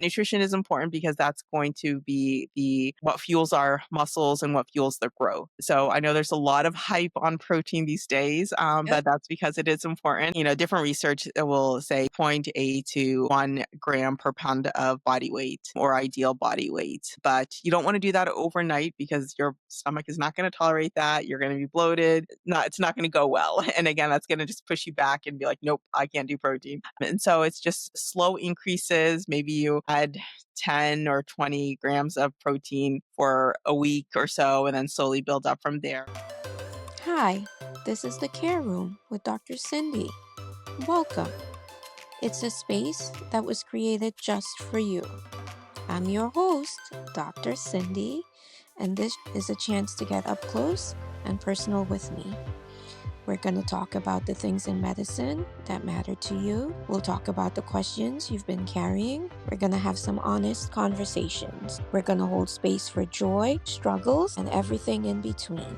Nutrition is important because that's going to be the what fuels our muscles and what fuels their growth. So I know there's a lot of hype on protein these days, Yep. but that's because it is important. Different research will say 0.8 to 1 gram per pound of body weight or ideal body weight. But you don't want to do that overnight because your stomach is not going to tolerate that. You're going to be bloated. It's not going to go well. And again, that's going to just push you back and be like, nope, I can't do protein. And so it's just slow increases. Maybe you add 10 or 20 grams of protein for a week or so and then slowly build up from there. Hi, this is the Care Room with Dr. Cindy. Welcome. It's a space that was created just for you. I'm your host, Dr. Cindy, and this is a chance to get up close and personal with me. We're going to talk about the things in medicine that matter to you. We'll talk about the questions you've been carrying. We're going to have some honest conversations. We're going to hold space for joy, struggles, and everything in between.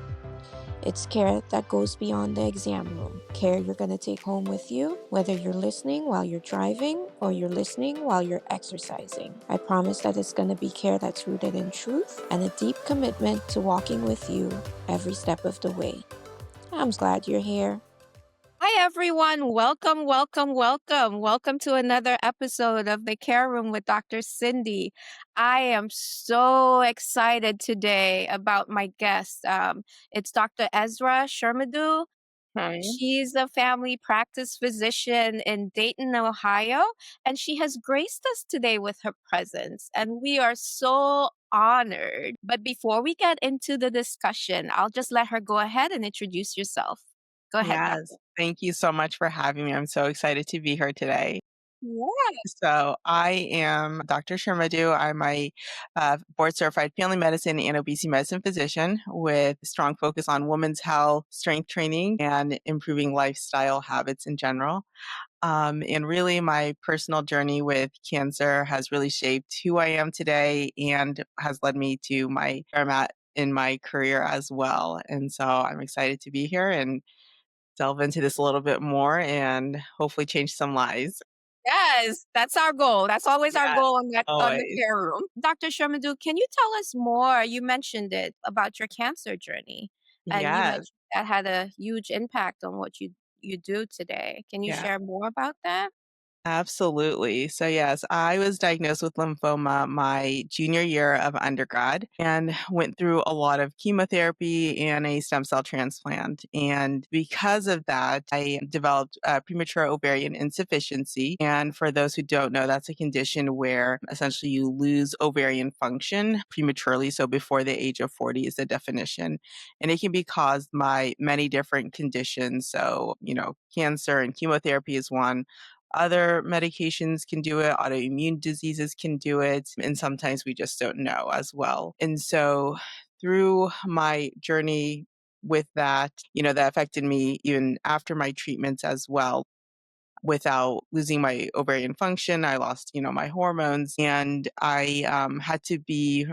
It's care that goes beyond the exam room. Care you're going to take home with you, whether you're listening while you're driving or you're listening while you're exercising. I promise that it's going to be care that's rooted in truth and a deep commitment to walking with you every step of the way. I'm glad you're here. Hi, everyone. Welcome, welcome, welcome. Welcome to another episode of the Care Room with Dr. Cindy. I am so excited today about my guest. It's Dr. Esra Shermadou. Hi. She's a family practice physician in Dayton, Ohio, and she has graced us today with her presence, and we are so honored. But before we get into the discussion, I'll just let her go ahead and introduce yourself. Go ahead, Yes. Doctor. Thank you so much for having me. I'm so excited to be here today. Yeah. So I am Dr. Shermadou. I'm a board certified family medicine and obesity medicine physician with a strong focus on women's health, strength training, and improving lifestyle habits in general. And really, my personal journey with cancer has really shaped who I am today and has led me to where I'm at in my career as well. And so I'm excited to be here and delve into this a little bit more and hopefully change some lives. Yes, that's our goal. That's always our Yeah, goal on the always. care room. Dr. Shermadou, can you tell us more? You mentioned it about your cancer journey, and you Yes. mentioned that had a huge impact on what you do today. Can you Yeah. share more about that? Absolutely. So, yes, I was diagnosed with lymphoma my junior year of undergrad and went through a lot of chemotherapy and a stem cell transplant. And because of that, I developed premature ovarian insufficiency. And for those who don't know, that's a condition where essentially you lose ovarian function prematurely. So, before the age of 40 is the definition. And it can be caused by many different conditions. So, cancer and chemotherapy is one. Other medications can do it, autoimmune diseases can do it, and sometimes we just don't know as well. And so through my journey with that, that affected me even after my treatments as well. Without losing my ovarian function, I lost, my hormones, and I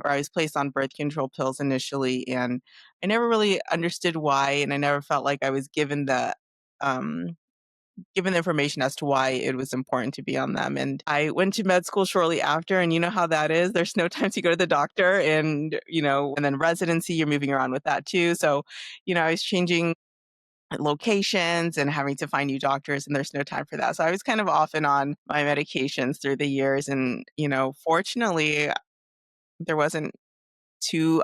was placed on birth control pills initially, and I never really understood why, and I never felt like I was um, given the information as to why it was important to be on them. And I went to med school shortly after, and you know how that is. There's no time to go to the doctor, and then residency, you're moving around with that too. So, I was changing locations and having to find new doctors, and there's no time for that. So I was kind of off and on my medications through the years. And, fortunately, there wasn't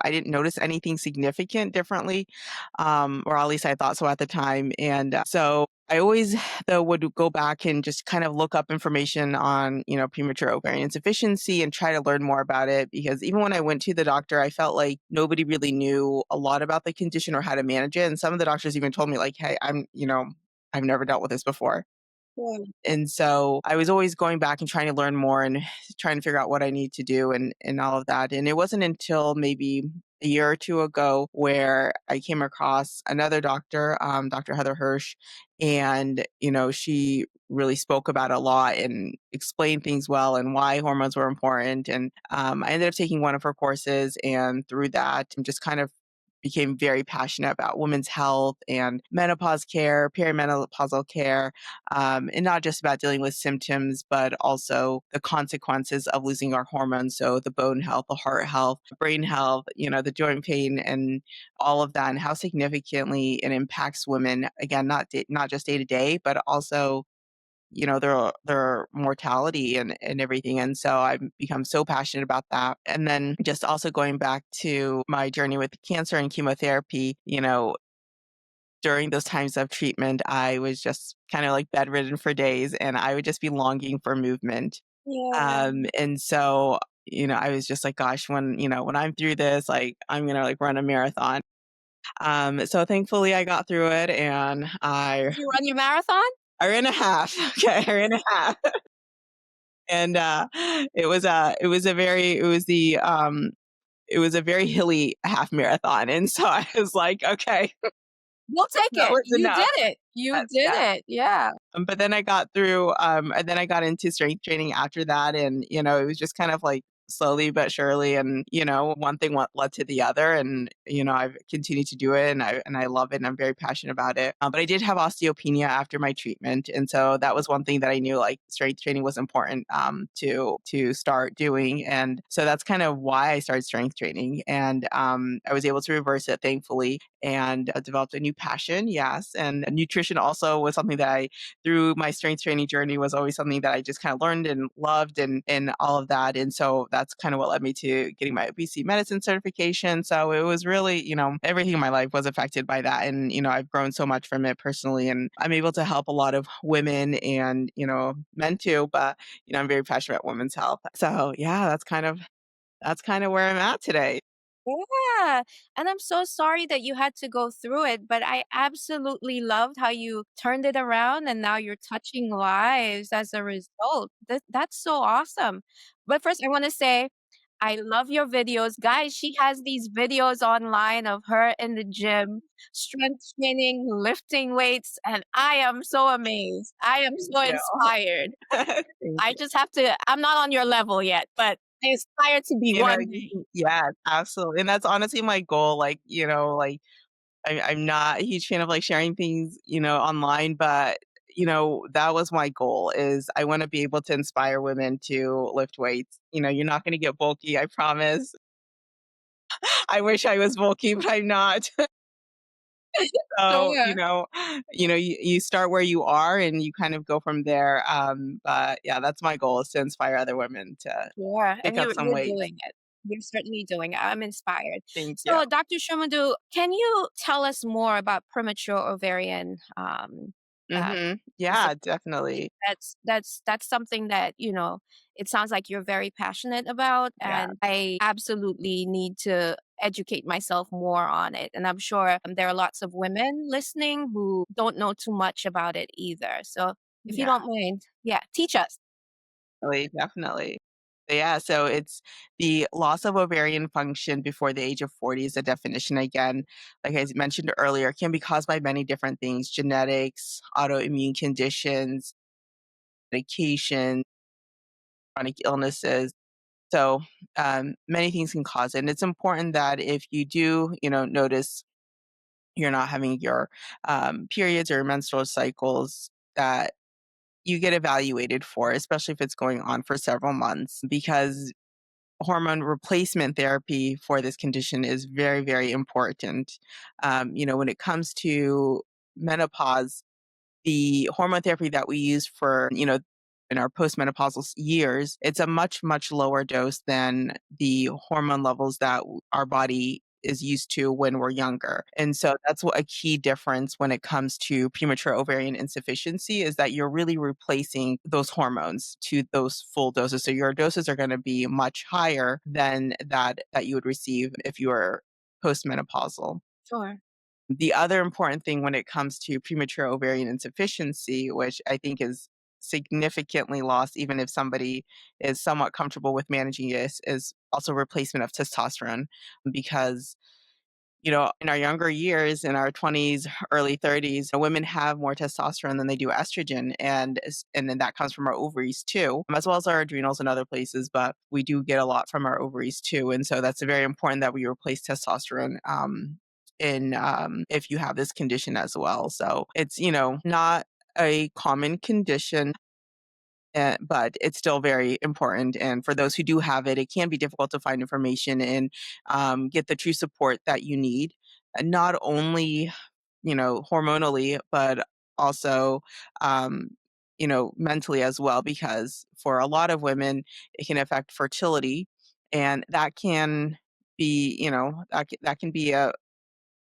I didn't notice anything significant differently, or at least I thought so at the time. And so I always, though, would go back and just kind of look up information on, premature ovarian insufficiency and try to learn more about it. Because even when I went to the doctor, I felt like nobody really knew a lot about the condition or how to manage it. And some of the doctors even told me, like, hey, I've never dealt with this before. Yeah. And so I was always going back and trying to learn more and trying to figure out what I need to do and all of that. And it wasn't until maybe a year or two ago where I came across another doctor, Dr. Heather Hirsch, and she really spoke about it a lot and explained things well and why hormones were important. And I ended up taking one of her courses, and through that, and just kind of became very passionate about women's health and menopause care, perimenopausal care, and not just about dealing with symptoms, but also the consequences of losing our hormones. So the bone health, the heart health, brain health, the joint pain, and all of that, and how significantly it impacts women. Again, not just day to day, but also their mortality and everything. And so I've become so passionate about that. And then just also going back to my journey with cancer and chemotherapy, during those times of treatment, I was just kind of like bedridden for days and I would just be longing for movement. Yeah. And so, I was just like, gosh, when I'm through this, like I'm gonna like run a marathon. So thankfully I got through it and Did you run your marathon? I ran a half. Okay, I ran a half. And it was a very hilly half marathon. And so I was like, okay, We'll take that it. was You enough. did it. You But did yeah, it. Yeah. but then I got through, and then I got into strength training after that, and it was just kind of like slowly but surely, and one thing led to the other, and I've continued to do it, and I love it, and I'm very passionate about it. But I did have osteopenia after my treatment, and so that was one thing that I knew like strength training was important to start doing, and so that's kind of why I started strength training, and I was able to reverse it thankfully, and developed a new passion. Yes, and nutrition also was something that I through my strength training journey was always something that I just kind of learned and loved and all of that. And so that's kind of what led me to getting my obesity medicine certification. So it was really, everything in my life was affected by that. And, I've grown so much from it personally. And I'm able to help a lot of women and, men too. But, I'm very passionate about women's health. So yeah, that's kind of where I'm at today. Yeah, and I'm so sorry that you had to go through it, but I absolutely loved how you turned it around and now you're touching lives as a result. That's so awesome. But first, I want to say I love your videos. Guys, she has these videos online of her in the gym, strength training, lifting weights, and I am so amazed. I am Thank so you. inspired. Thank I you. just have to, I'm not on your level yet, but I aspire to be one day. Yeah, absolutely. And that's honestly my goal. Like, like I'm not a huge fan of like sharing things, online, but that was my goal is I want to be able to inspire women to lift weights. You're not going to get bulky, I promise. I wish I was bulky, but I'm not. So, Sure. you start where you are and you kind of go from there. But yeah, that's my goal is to inspire other women to Sure, pick and up you're some you're weight. doing it. You're certainly doing it. I'm inspired. Thank you. So, Dr. Shermadou, can you tell us more about premature ovarian Yeah, insufficiency? definitely. That's something that, it sounds like you're very passionate about, Yeah. and I absolutely need to educate myself more on it. And I'm sure there are lots of women listening who don't know too much about it either. So, if you Yeah. don't mind, yeah, teach us. Definitely. Yeah, so it's the loss of ovarian function before the age of 40 is a definition again. Like I mentioned earlier, can be caused by many different things, genetics, autoimmune conditions, medication, chronic illnesses. So many things can cause it. And it's important that if you do, notice you're not having your periods or menstrual cycles, that you get evaluated for, especially if it's going on for several months, because hormone replacement therapy for this condition is very, very important. When it comes to menopause, the hormone therapy that we use for, in our postmenopausal years, it's a much, much lower dose than the hormone levels that our body is used to when we're younger. And so that's what a key difference when it comes to premature ovarian insufficiency is that you're really replacing those hormones to those full doses. So your doses are going to be much higher than that you would receive if you were postmenopausal. Sure. The other important thing when it comes to premature ovarian insufficiency, which I think is significantly lost, even if somebody is somewhat comfortable with managing it, is also replacement of testosterone. Because, in our younger years, in our 20s, early 30s, women have more testosterone than they do estrogen. And then that comes from our ovaries too, as well as our adrenals and other places. But we do get a lot from our ovaries too. And so that's very important that we replace testosterone. in if you have this condition as well. So it's, not a common condition, but it's still very important. And for those who do have it, it can be difficult to find information and get the true support that you need, not only, hormonally, but also, um, mentally as well, because for a lot of women, it can affect fertility. And that can be, that can be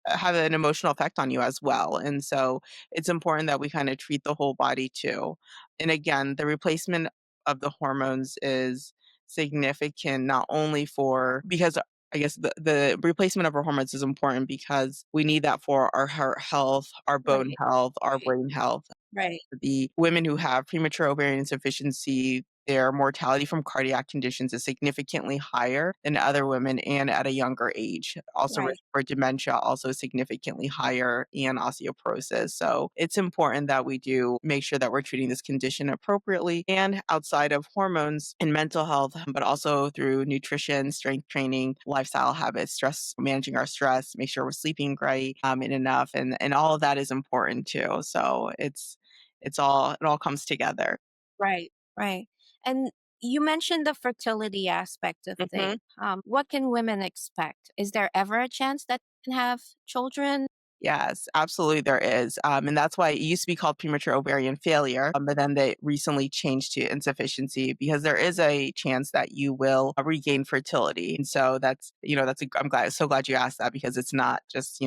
have an emotional effect on you as well. And so it's important that we kind of treat the whole body too. And again, the replacement of the hormones is significant not only for because I guess the replacement of our hormones is important because we need that for our heart health, our bone Right, health, our right, brain health. right, The women who have premature ovarian insufficiency, their mortality from cardiac conditions is significantly higher than other women and at a younger age. Also, risk right, for dementia also significantly higher and osteoporosis. So it's important that we do make sure that we're treating this condition appropriately and outside of hormones and mental health, but also through nutrition, strength training, lifestyle habits, stress, managing our stress, make sure we're sleeping right and enough. And all of that is important too. So it all comes together. right, right. And you mentioned the fertility aspect of Mhm. things. What can women expect? Is there ever a chance that they can have children? Yes, absolutely there is, and that's why it used to be called premature ovarian failure, but then they recently changed to insufficiency because there is a chance that you will regain fertility, and so I'm so glad you asked that because it's not just,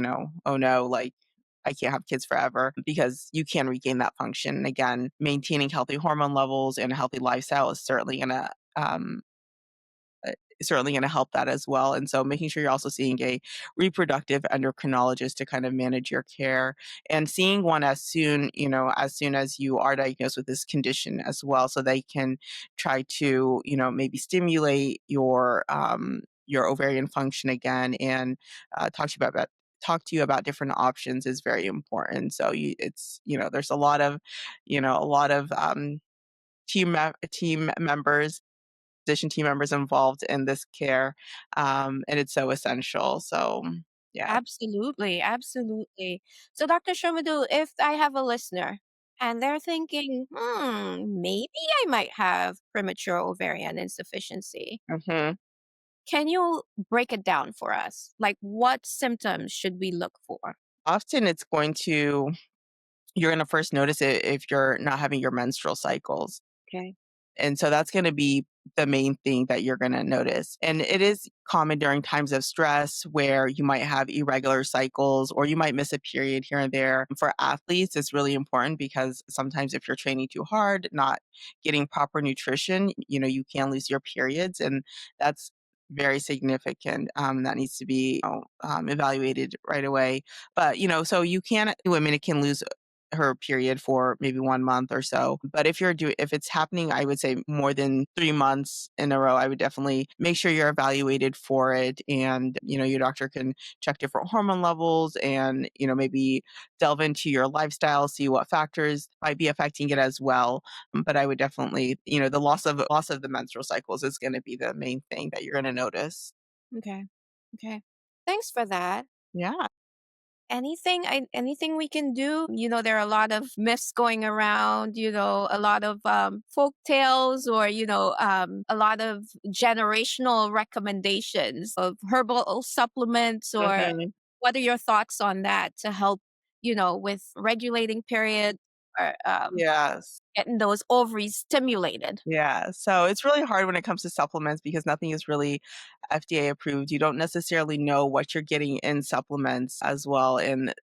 "Oh, no, like, I can't have kids forever," because you can regain that function. And again, maintaining healthy hormone levels and a healthy lifestyle is uh, certainly going to help that as well. And so making sure you're also seeing a reproductive endocrinologist to kind of manage your care and seeing one as soon as you are diagnosed with this condition as well. So they can try to, maybe stimulate your ovarian function again and talk to you about different options is very important. So there's a lot of team members physician team members involved in this care, and it's so essential. So, yeah. Absolutely, absolutely. So, Dr. Shermadou, if I have a listener and they're thinking, maybe I might have premature ovarian insufficiency, Mhm. can you break it down for us? Like, what symptoms should we look for? Often you're gonna first notice it if you're not having your menstrual cycles. Okay. And so that's gonna be the main thing that you're gonna notice. And it is common during times of stress where you might have irregular cycles or you might miss a period here and there. For athletes, it's really important because sometimes if you're training too hard, not getting proper nutrition, you can lose your periods. And that's very significant. That needs to be evaluated right away. But, so women can lose her period for maybe 1 month or so. But if it's happening, I would say more than 3 months in a row, I would definitely make sure you're evaluated for it and, your doctor can check different hormone levels and, maybe delve into your lifestyle, see what factors might be affecting it as well. But I would definitely, the loss of the menstrual cycles is gonna be the main thing that you're gonna notice. Okay. Okay. Thanks for that. Yeah. Anything we can do? There are a lot of myths going around, a lot of folk tales or, a lot of generational recommendations of herbal supplements or Mhm. what are your thoughts on that to help, with regulating period or Yes. getting those ovaries stimulated? Yeah, so it's really hard when it comes to supplements because nothing is really FDA approved. You don't necessarily know what you're getting in supplements as well. And,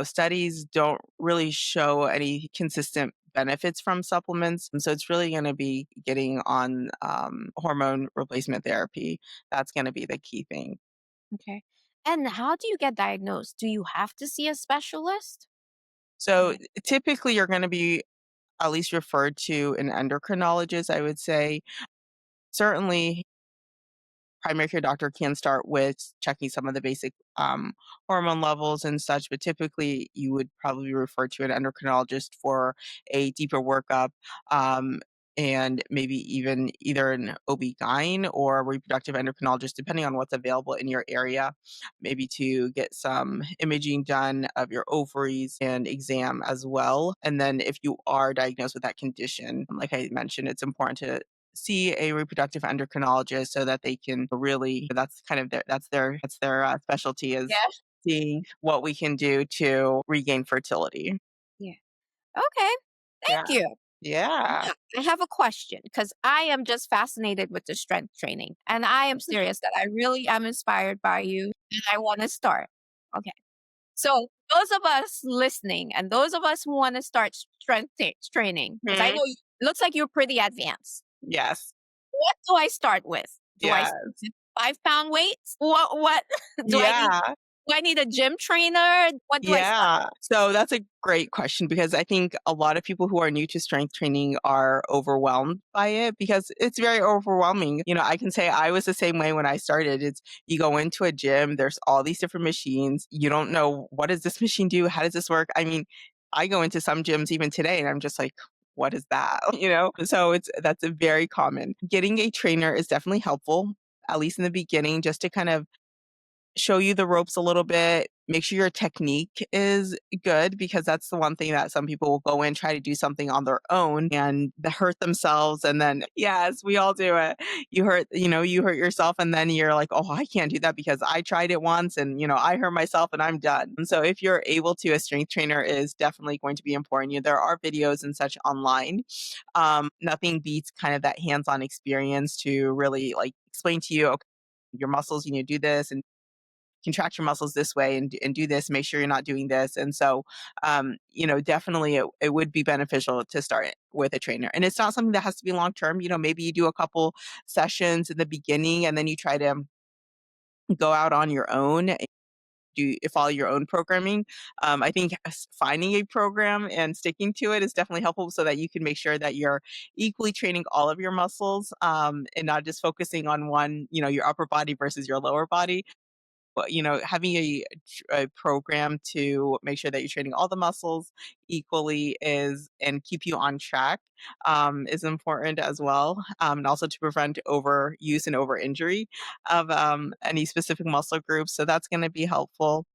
studies don't really show any consistent benefits from supplements. And so it's really going to be getting on hormone replacement therapy. That's going to be the key thing. Okay. And how do you get diagnosed? Do you have to see a specialist? So Okay. typically, you're going to be at least referred to an endocrinologist, I would say. Certainly, primary care doctor can start with checking some of the basic hormone levels and such, but typically you would probably refer to an endocrinologist for a deeper workup. Um, and maybe even either an OB-GYN or a reproductive endocrinologist, depending on what's available in your area, maybe to get some imaging done of your ovaries and exam as well. And then if you are diagnosed with that condition, like I mentioned, it's important to see a reproductive endocrinologist so that they can really, that's kind of their specialty, is Yeah. seeing what we can do to regain fertility. Yeah. Okay. Yeah. Thank you. Yeah. Now, I have a question because I am just fascinated with the strength training. And I am serious that I really am inspired by you and I want to start. Okay. So, those of us listening and those of us who want to start training, because I Mhm. know looks like you're pretty advanced. Yes. What do I start with? Do I Yeah. start with 5 pound weights? What Yeah. do I need a gym trainer? What do I start Yeah. So that's a great question because I think a lot of people who are new to strength training are overwhelmed by it because it's very overwhelming. I can say I was the same way when I started. It's you go into a gym, there's all these different machines. You don't know what does this machine do? How does this work? I mean, I go into some gyms even today and I'm just like, what is that? So that's a very common. Getting a trainer is definitely helpful, at least in the beginning, just to kind of show you the ropes a little bit. Make sure your technique is good because that's the one thing that some people will go in, try to do something on their own and hurt themselves. And then, yes, we all do it. You hurt yourself and then you're like, oh, I can't do that because I tried it once and, I hurt myself and I'm done. And so if you're able to, a strength trainer is definitely going to be important. There are videos and such online. Nothing beats kind of that hands-on experience to really like explain to you, okay, your muscles, you need to do this and contract your muscles this way and do this, make sure you're not doing this. And so, definitely it would be beneficial to start it with a trainer. And it's not something that has to be long term. Maybe you do a couple sessions in the beginning and then you try to go out on your own. Follow your own programming. I think finding a program and sticking to it is definitely helpful so that you can make sure that you're equally training all of your muscles and not just focusing on one, your upper body versus your lower body. But, having a program to make sure that you're training all the muscles equally is and keep you on track is important as well, and also to prevent overuse and over injury of any specific muscle groups. So that's going to be helpful.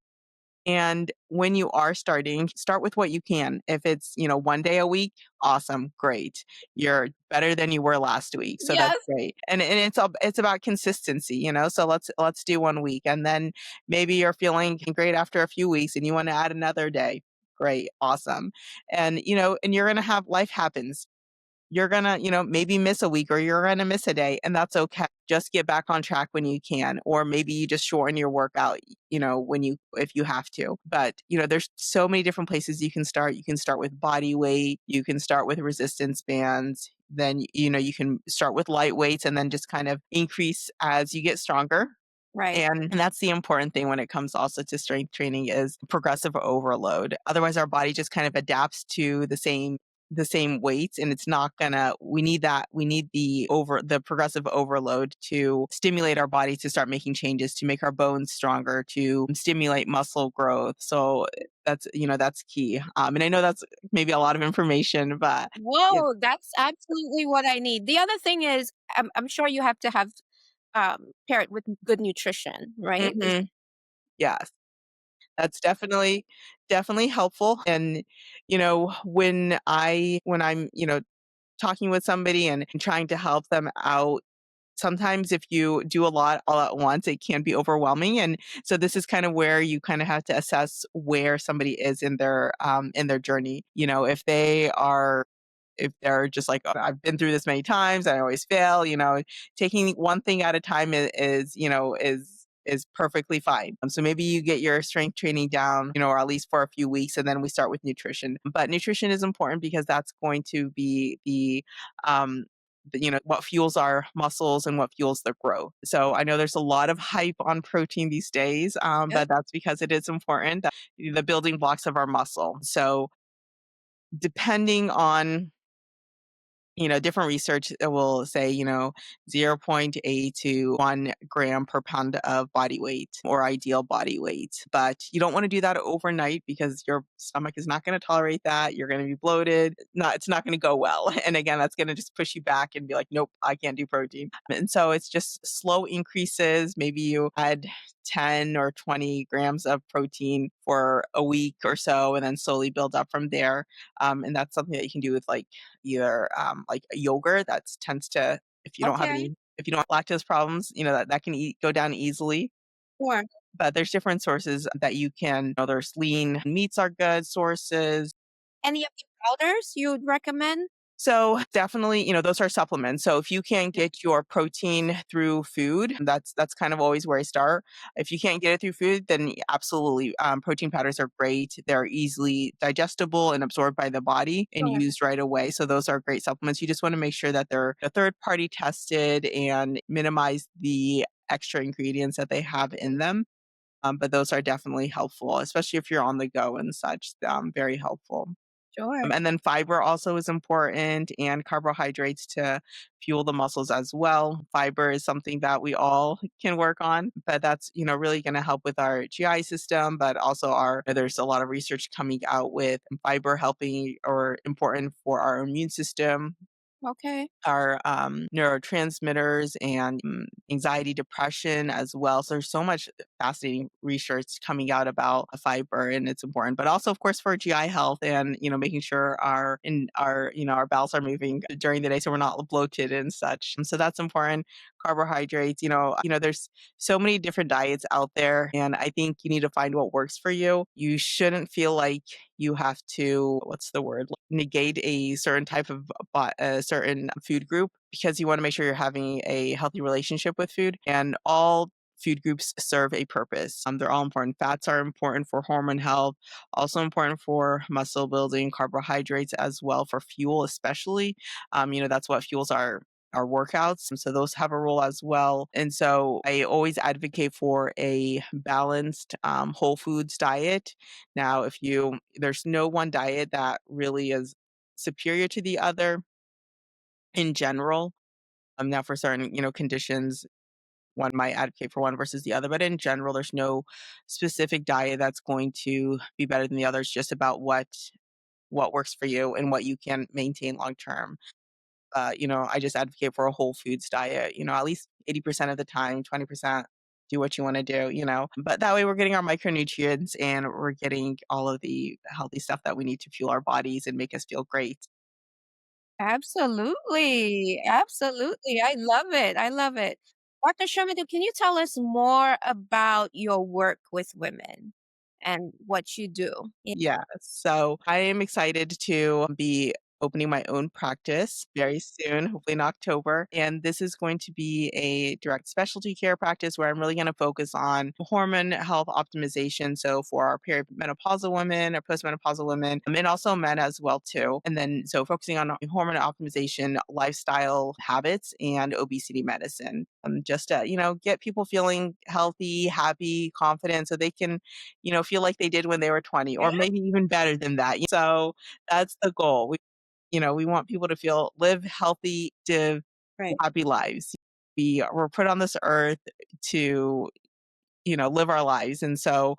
And when you are starting, start with what you can. If it's, one day a week, awesome, great. You're better than you were last week. So that's Yes. great. And it's about consistency, So let's do one week. And then maybe you're feeling great after a few weeks and you want to add another day. Great, awesome. And and you're gonna have life happens. You're gonna, maybe miss a week or you're gonna miss a day, and that's okay. Just get back on track when you can, or maybe you just shorten your workout, if you have to. But, there's so many different places you can start. You can start with body weight, you can start with resistance bands, then, you can start with light weights and then just kind of increase as you get stronger. Right. And that's the important thing when it comes also to strength training is progressive overload. Otherwise, our body just kind of adapts to the same weights and it's not gonna we need the progressive overload to stimulate our body to start making changes, to make our bones stronger, to stimulate muscle growth. So that's key. And I know that's maybe a lot of information, but yeah. Whoa, that's absolutely what I need. The other thing is, I'm sure you have to have pair it with good nutrition, right? Hmm. Yes. That's definitely helpful. And, when I'm, talking with somebody and trying to help them out, sometimes if you do a lot all at once, it can be overwhelming. And so this is kind of where you kind of have to assess where somebody is in their journey. If they're just like, "Oh, I've been through this many times, I always fail," taking one thing at a time is perfectly fine. So maybe you get your strength training down, or at least for a few weeks, and then we start with nutrition. But nutrition is important because that's going to be what fuels our muscles and what fuels their growth. So I know there's a lot of hype on protein these days, Yep. but that's because it is important, the building blocks of our muscle. So depending on different research will say, 0.8 to 1 gram per pound of body weight or ideal body weight. But you don't want to do that overnight because your stomach is not going to tolerate that. You're going to be bloated. It's not going to go well. And again, that's going to just push you back and be like, nope, I can't do protein. And so it's just slow increases. Maybe you add 10 or 20 grams of protein for a week or so, and then slowly build up from there. And that's something that you can do with like either like a yogurt that tends to, Okay. if you don't have lactose problems, that can go down easily. Sure. But there's different sources that you can, there's lean meats are good sources. Any of the powders you would recommend? So definitely, those are supplements. So if you can't Yeah. get your protein through food, that's kind of always where I start. If you can't get it through food, then absolutely, protein powders are great. They're easily digestible and absorbed by the body and Sure. used right away. So those are great supplements. You just want to make sure that they're third party tested and minimize the extra ingredients that they have in them. But those are definitely helpful, especially if you're on the go and such. Very helpful. Sure. And then fiber also is important and carbohydrates to fuel the muscles as well. Fiber is something that we all can work on, but that's, really going to help with our GI system, but also there's a lot of research coming out with fiber helping or important for our immune system, Okay. our neurotransmitters and anxiety, depression as well. So there's so much fascinating research coming out about fiber, and it's important. But also, of course, for GI health and making sure our bowels are moving during the day, so we're not bloated and such. So that's important. Carbohydrates. There's so many different diets out there, and I think you need to find what works for you. You shouldn't feel like you have to, what's the word, negate a certain type of a certain food group because you want to make sure you're having a healthy relationship with food, and all food groups serve a purpose. They're all important. Fats are important for hormone health, also important for muscle building, carbohydrates as well for fuel, especially. That's what fuels our workouts. And so those have a role as well. And so I always advocate for a balanced whole foods diet. Now, there's no one diet that really is superior to the other in general. Now for certain, conditions, one might advocate for one versus the other, but in general, there's no specific diet that's going to be better than the other. It's just about what works for you and what you can maintain long term. I just advocate for a whole foods diet, at least 80% of the time, 20% do what you want to do, but that way we're getting our micronutrients and we're getting all of the healthy stuff that we need to fuel our bodies and make us feel great. Absolutely. Absolutely. I love it. I love it. Dr. Shermadou, can you tell us more about your work with women and what you do? Yeah. Yeah. So I am excited to be opening my own practice very soon, hopefully in October. And this is going to be a direct specialty care practice where I'm really going to focus on hormone health optimization. So for our perimenopausal women or postmenopausal women, and also men as well too. And then so focusing on hormone optimization, lifestyle habits, and obesity medicine. Just to, get people feeling healthy, happy, confident so they can feel like they did when they were 20 or maybe even better than that. So that's the goal. We want people to live healthy, active, Right. happy lives. We're put on this earth to live our lives. And so,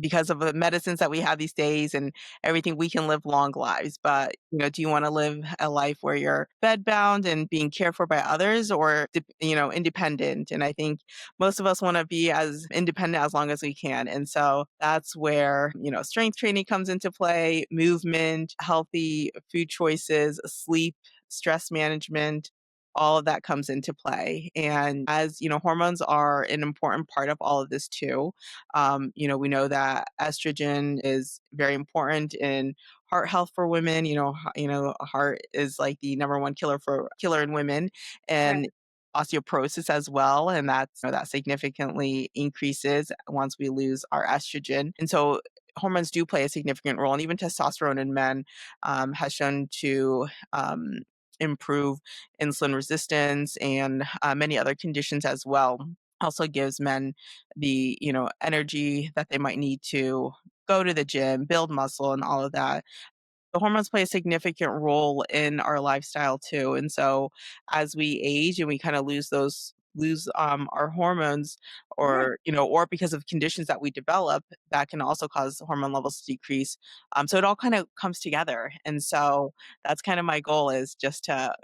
because of the medicines that we have these days and everything, we can live long lives. But, do you want to live a life where you're bedbound and being cared for by others or, independent? And I think most of us want to be as independent as long as we can. And so that's where, strength training comes into play, movement, healthy food choices, sleep, stress management, all of that comes into play. And as hormones are an important part of all of this too. We know that estrogen is very important in heart health for women. Heart is like the number one killer in women, and Right. osteoporosis as well. And that significantly increases once we lose our estrogen. And so hormones do play a significant role, and even testosterone in men has shown to improve insulin resistance and many other conditions as well. Also gives men the energy that they might need to go to the gym, build muscle, and all of that. the hormones play a significant role in our lifestyle too. And so as we age and we kind of lose our hormones, Right. or or because of conditions that we develop, that can also cause hormone levels to decrease. So it all kind of comes together. And so that's kind of my goal, is just to,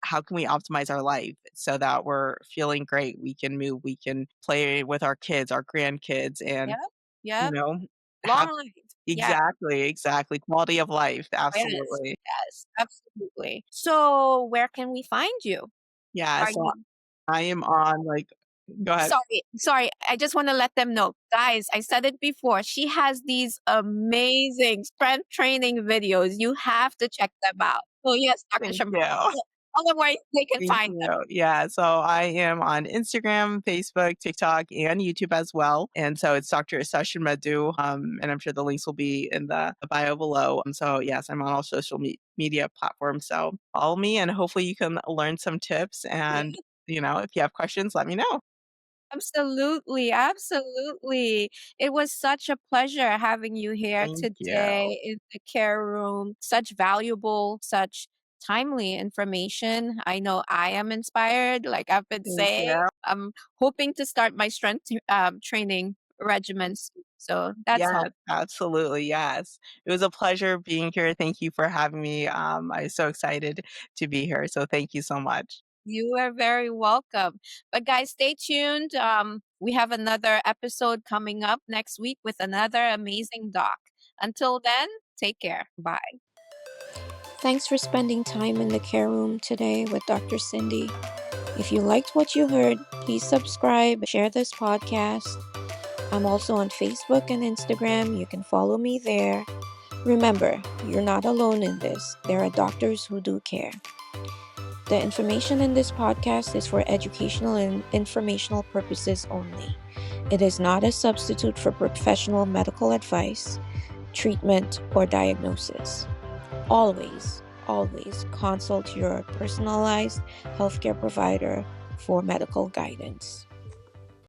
how can we optimize our life so that we're feeling great? We can move, we can play with our kids, our grandkids, and Yep. you Yep. know, Long have life. Yeah. exactly, exactly, quality of life, Yes. absolutely. Yes. Absolutely. So where can we find you? Yeah, Are so you I am on, like, go ahead. sorry. I just want to let them know. Guys, I said it before. She has these amazing strength training videos. You have to check them out. So yes, Dr. Thank Shermadou. you. Otherwise, they can Thank find them. you. Yeah, so I am on Instagram, Facebook, TikTok, and YouTube as well. And so it's Dr. Esra Shermadou, and I'm sure the links will be in the bio below. So yes, I'm on all social media platforms. So follow me, and hopefully you can learn some tips. And Yeah. if you have questions, let me know. Absolutely, absolutely. It was such a pleasure having you here Thank you. today in the care room. Such valuable, such timely information. I know I am inspired, like I've been Thank saying. you. I'm hoping to start my strength training regimen soon. So that's Yes, helpful. absolutely. Yes. It was a pleasure being here. Thank you for having me. I'm so excited to be here. So thank you so much. You are very welcome. But guys, stay tuned. We have another episode coming up next week with another amazing doc. Until then, take care. Bye. Thanks for spending time in the care room today with Dr. Cindy. If you liked what you heard, please subscribe, share this podcast. I'm also on Facebook and Instagram. You can follow me there. Remember, you're not alone in this. There are doctors who do care. The information in this podcast is for educational and informational purposes only. It is not a substitute for professional medical advice, treatment, or diagnosis. Always, always consult your personalized healthcare provider for medical guidance.